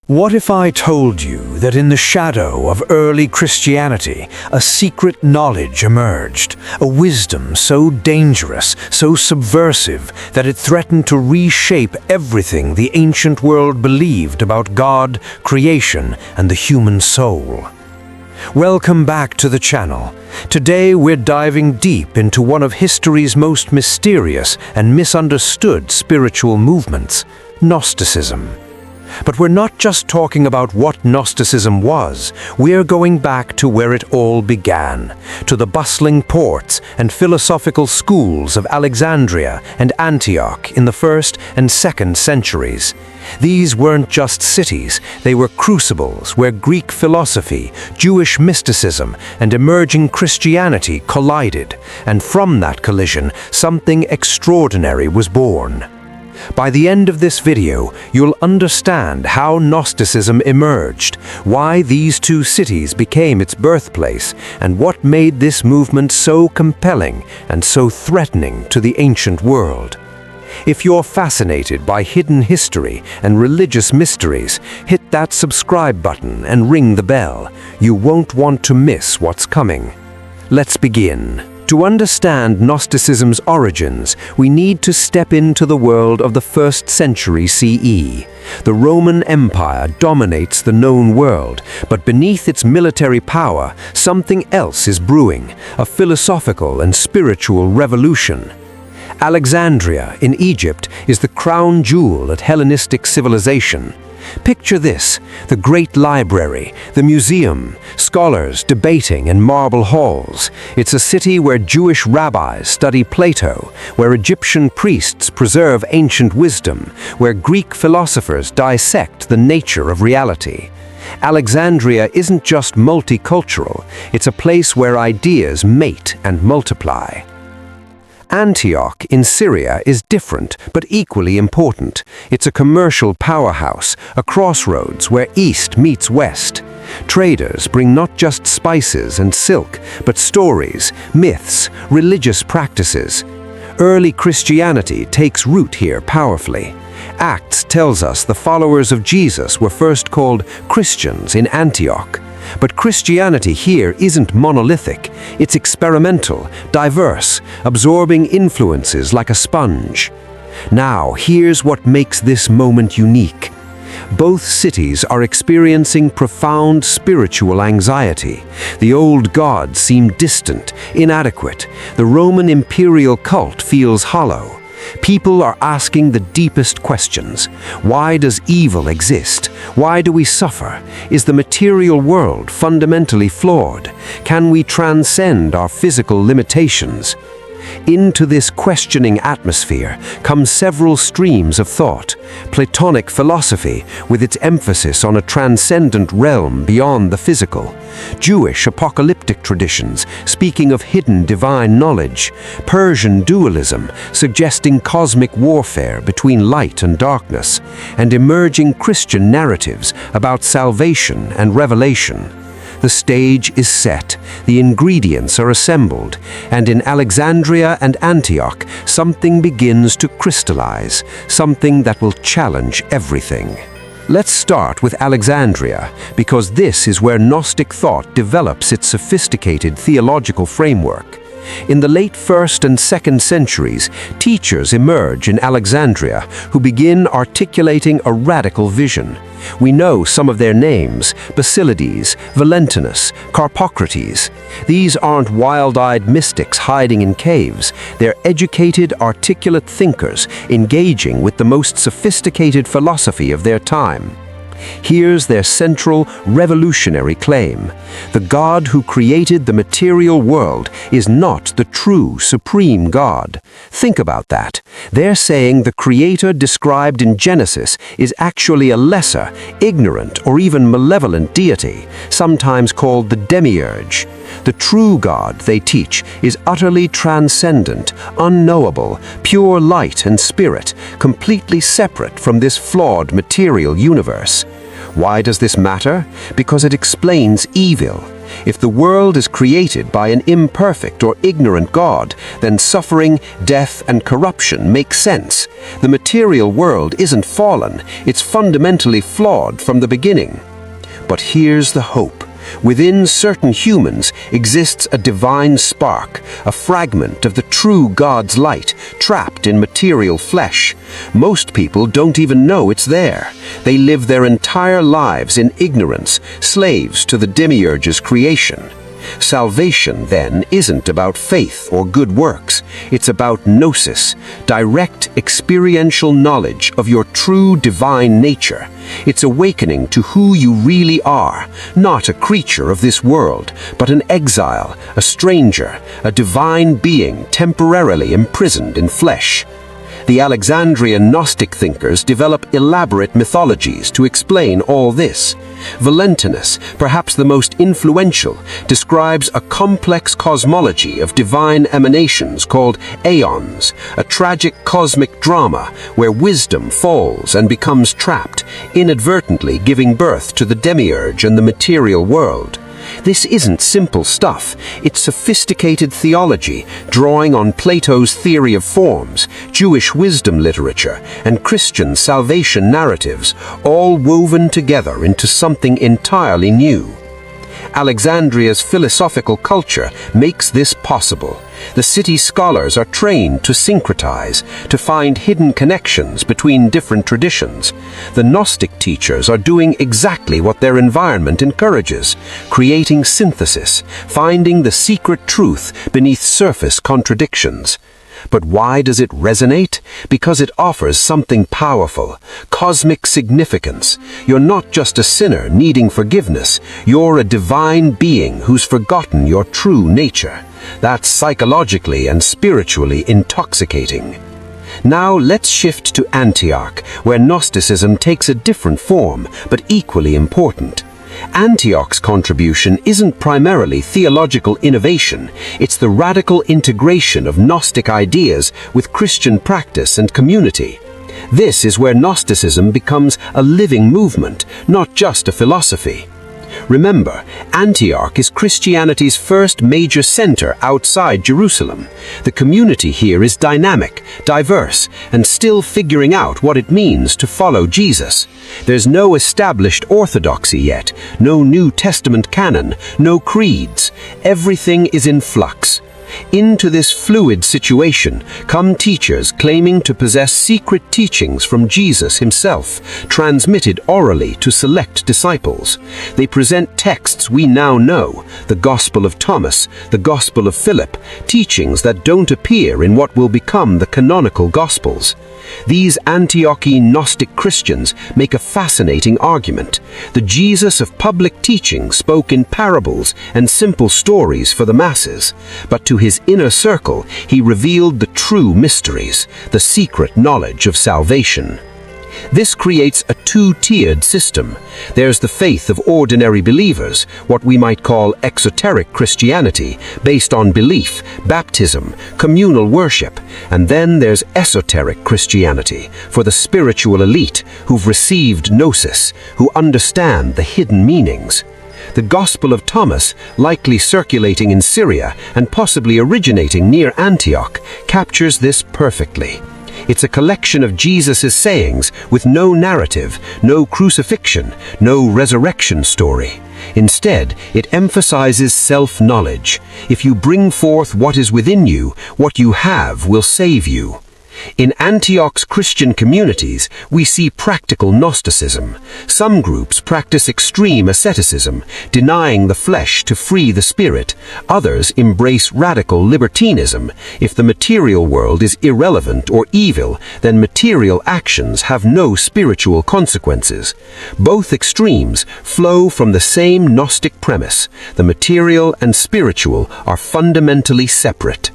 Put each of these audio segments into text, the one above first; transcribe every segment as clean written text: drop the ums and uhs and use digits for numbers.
What if I told you that in the shadow of early Christianity, a secret knowledge emerged, a wisdom so dangerous, so subversive, that it threatened to reshape everything the ancient world believed about God, creation, and the human soul? Welcome back to the channel. Today we're diving deep into one of history's most mysterious and misunderstood spiritual movements, Gnosticism. But we're not just talking about what Gnosticism was. We're going back to where it all began, to the bustling ports and philosophical schools of Alexandria and Antioch in the 1st and 2nd centuries. These weren't just cities, they were crucibles where Greek philosophy, Jewish mysticism, and emerging Christianity collided, and from that collision, something extraordinary was born. By the end of this video, you'll understand how Gnosticism emerged, why these two cities became its birthplace, and what made this movement so compelling and so threatening to the ancient world. If you're fascinated by hidden history and religious mysteries, hit that subscribe button and ring the bell. You won't want to miss what's coming. Let's begin. To understand Gnosticism's origins, we need to step into the world of the 1st century CE. The Roman Empire dominates the known world, but beneath its military power, something else is brewing, a philosophical and spiritual revolution. Alexandria in Egypt is the crown jewel at Hellenistic civilization. Picture this: the great library, the museum, scholars debating in marble halls. It's a city where Jewish rabbis study Plato, where Egyptian priests preserve ancient wisdom, where Greek philosophers dissect the nature of reality. Alexandria isn't just multicultural, it's a place where ideas mate and multiply. Antioch in Syria is different, but equally important. It's a commercial powerhouse, a crossroads where East meets West. Traders bring not just spices and silk, but stories, myths, religious practices. Early Christianity takes root here powerfully. Acts tells us the followers of Jesus were first called Christians in Antioch. But Christianity here isn't monolithic. It's experimental, diverse, absorbing influences like a sponge. Now, here's what makes this moment unique. Both cities are experiencing profound spiritual anxiety. The old gods seem distant, inadequate. The Roman imperial cult feels hollow. People are asking the deepest questions. Why does evil exist? Why do we suffer? Is the material world fundamentally flawed? Can we transcend our physical limitations? Into this questioning atmosphere come several streams of thought. Platonic philosophy, with its emphasis on a transcendent realm beyond the physical. Jewish apocalyptic traditions, speaking of hidden divine knowledge. Persian dualism, suggesting cosmic warfare between light and darkness. And emerging Christian narratives about salvation and revelation. The stage is set, the ingredients are assembled, and in Alexandria and Antioch, something begins to crystallize, something that will challenge everything. Let's start with Alexandria, because this is where Gnostic thought develops its sophisticated theological framework. In the late 1st and 2nd centuries, teachers emerge in Alexandria who begin articulating a radical vision. We know some of their names: Basilides, Valentinus, Carpocrates. These aren't wild-eyed mystics hiding in caves. They're educated, articulate thinkers engaging with the most sophisticated philosophy of their time. Here's their central, revolutionary claim: the God who created the material world is not the true, supreme God. Think about that. They're saying the Creator described in Genesis is actually a lesser, ignorant, or even malevolent deity, sometimes called the demiurge. The true God, they teach, is utterly transcendent, unknowable, pure light and spirit, completely separate from this flawed material universe. Why does this matter? Because it explains evil. If the world is created by an imperfect or ignorant God, then suffering, death, and corruption make sense. The material world isn't fallen, it's fundamentally flawed from the beginning. But here's the hope. Within certain humans exists a divine spark, a fragment of the true God's light, trapped in material flesh. Most people don't even know it's there. They live their entire lives in ignorance, slaves to the demiurge's creation. Salvation, then, isn't about faith or good works. It's about gnosis, direct experiential knowledge of your true divine nature. It's awakening to who you really are, not a creature of this world, but an exile, a stranger, a divine being temporarily imprisoned in flesh. The Alexandrian Gnostic thinkers develop elaborate mythologies to explain all this. Valentinus, perhaps the most influential, describes a complex cosmology of divine emanations called aeons, a tragic cosmic drama where wisdom falls and becomes trapped, inadvertently giving birth to the demiurge and the material world. This isn't simple stuff, it's sophisticated theology, drawing on Plato's theory of forms, Jewish wisdom literature, and Christian salvation narratives, all woven together into something entirely new. Alexandria's philosophical culture makes this possible. The city's scholars are trained to syncretize, to find hidden connections between different traditions. The Gnostic teachers are doing exactly what their environment encourages, creating synthesis, finding the secret truth beneath surface contradictions. But why does it resonate? Because it offers something powerful, cosmic significance. You're not just a sinner needing forgiveness, you're a divine being who's forgotten your true nature. That's psychologically and spiritually intoxicating. Now let's shift to Antioch, where Gnosticism takes a different form, but equally important. Antioch's contribution isn't primarily theological innovation, it's the radical integration of Gnostic ideas with Christian practice and community. This is where Gnosticism becomes a living movement, not just a philosophy. Remember, Antioch is Christianity's first major center outside Jerusalem. The community here is dynamic, diverse, and still figuring out what it means to follow Jesus. There's no established orthodoxy yet, no New Testament canon, no creeds. Everything is in flux. Into this fluid situation come teachers claiming to possess secret teachings from Jesus himself, transmitted orally to select disciples. They present texts we now know, the Gospel of Thomas, the Gospel of Philip, teachings that don't appear in what will become the canonical Gospels. These Antiochian Gnostic Christians make a fascinating argument. The Jesus of public teaching spoke in parables and simple stories for the masses, but to his inner circle he revealed the true mysteries, the secret knowledge of salvation. This creates a two-tiered system. There's the faith of ordinary believers, what we might call exoteric Christianity, based on belief, baptism, communal worship. And then there's esoteric Christianity, for the spiritual elite who've received gnosis, who understand the hidden meanings. The Gospel of Thomas, likely circulating in Syria and possibly originating near Antioch, captures this perfectly. It's a collection of Jesus' sayings with no narrative, no crucifixion, no resurrection story. Instead, it emphasizes self-knowledge. If you bring forth what is within you, what you have will save you. In Antioch's Christian communities, we see practical Gnosticism. Some groups practice extreme asceticism, denying the flesh to free the spirit. Others embrace radical libertinism. If the material world is irrelevant or evil, then material actions have no spiritual consequences. Both extremes flow from the same Gnostic premise. The material and spiritual are fundamentally separate.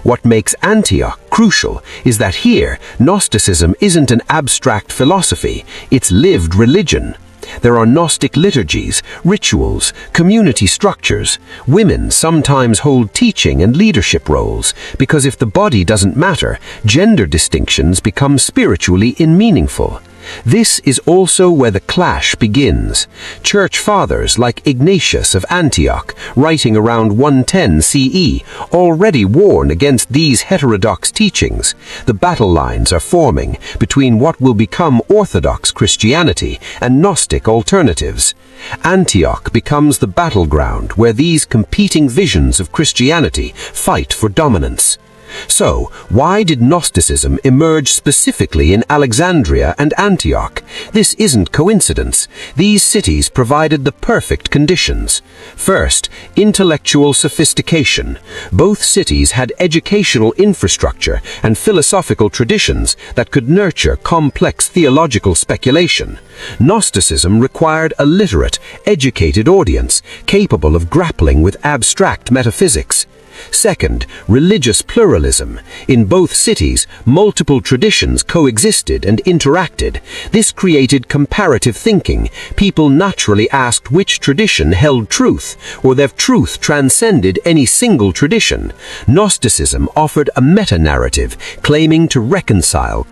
What makes Antioch crucial is that here, Gnosticism isn't an abstract philosophy, it's lived religion. There are Gnostic liturgies, rituals, community structures. Women sometimes hold teaching and leadership roles, because if the body doesn't matter, gender distinctions become spiritually unmeaningful. This is also where the clash begins. Church fathers like Ignatius of Antioch, writing around 110 CE, already warn against these heterodox teachings. The battle lines are forming between what will become Orthodox Christianity and Gnostic alternatives. Antioch becomes the battleground where these competing visions of Christianity fight for dominance. So, why did Gnosticism emerge specifically in Alexandria and Antioch? This isn't coincidence. These cities provided the perfect conditions. First, intellectual sophistication. Both cities had educational infrastructure and philosophical traditions that could nurture complex theological speculation. Gnosticism required a literate, educated audience, capable of grappling with abstract metaphysics. Second, religious pluralism. In both cities, multiple traditions coexisted and interacted. This created comparative thinking. People naturally asked which tradition held truth, or their truth transcended any single tradition. Gnosticism offered a meta-narrative, claiming to reconcile